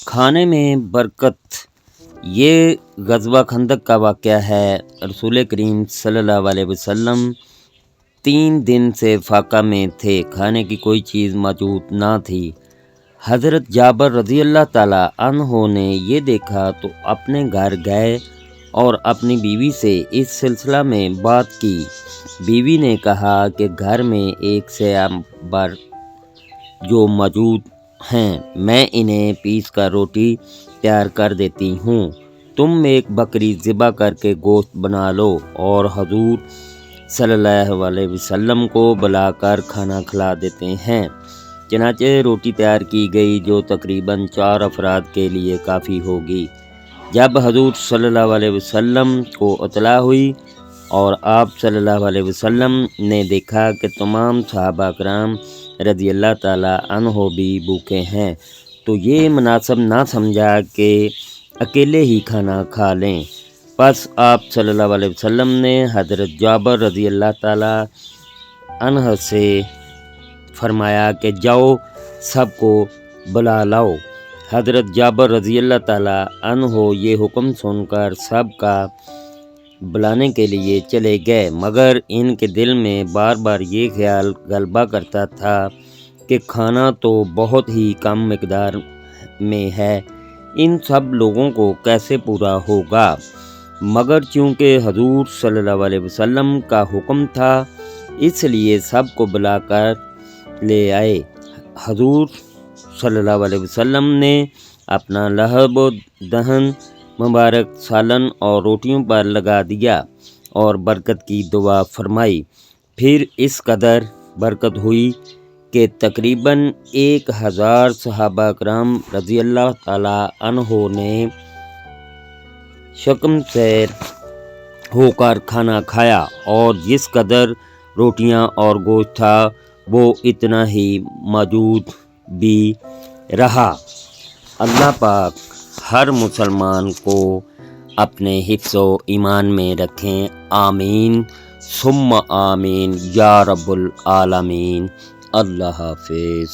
کھانے میں برکت، یہ غزوہ خندق کا واقعہ ہے۔ رسول کریم صلی اللہ علیہ وسلم 3 دن سے فاقہ میں تھے، کھانے کی کوئی چیز موجود نہ تھی۔ حضرت جابر رضی اللہ تعالیٰ عنہ نے یہ دیکھا تو اپنے گھر گئے اور اپنی بیوی سے اس سلسلہ میں بات کی۔ بیوی نے کہا کہ گھر میں ایک سیاہ بر جو موجود ہیں، میں انہیں پیس کر روٹی تیار کر دیتی ہوں، تم ایک بکری ذبح کر کے گوشت بنا لو اور حضور صلی اللہ علیہ وسلم کو بلا کر کھانا کھلا دیتے ہیں۔ چنانچہ روٹی تیار کی گئی جو تقریباً 4 افراد کے لیے کافی ہوگی۔ جب حضور صلی اللہ علیہ وسلم کو اطلاع ہوئی اور آپ صلی اللہ علیہ وسلم نے دیکھا کہ تمام صحابہ کرام رضی اللہ تعالیٰ عنہ بھی بھوکے ہیں، تو یہ مناسب نہ سمجھا کہ اکیلے ہی کھانا کھا لیں۔ پس آپ صلی اللہ علیہ وسلم نے حضرت جابر رضی اللہ تعالیٰ عنہ سے فرمایا کہ جاؤ سب کو بلا لاؤ۔ حضرت جابر رضی اللہ تعالیٰ عنہ یہ حکم سن کر سب کا بلانے کے لیے چلے گئے، مگر ان کے دل میں بار بار یہ خیال غلبہ کرتا تھا کہ کھانا تو بہت ہی کم مقدار میں ہے، ان سب لوگوں کو کیسے پورا ہوگا؟ مگر چونکہ حضور صلی اللہ علیہ وسلم کا حکم تھا، اس لیے سب کو بلا کر لے آئے۔ حضور صلی اللہ علیہ وسلم نے اپنا لہب و دہن مبارک سالن اور روٹیوں پر لگا دیا اور برکت کی دعا فرمائی۔ پھر اس قدر برکت ہوئی کہ تقریباً 1000 صحابہ کرام رضی اللہ تعالیٰ عنہ نے شکم سیر ہو کر کھانا کھایا، اور جس قدر روٹیاں اور گوشت تھا وہ اتنا ہی موجود بھی رہا۔ اللہ پاک ہر مسلمان کو اپنے حفظ و ایمان میں رکھیں، آمین ثم آمین یا رب العالمین۔ اللہ حافظ۔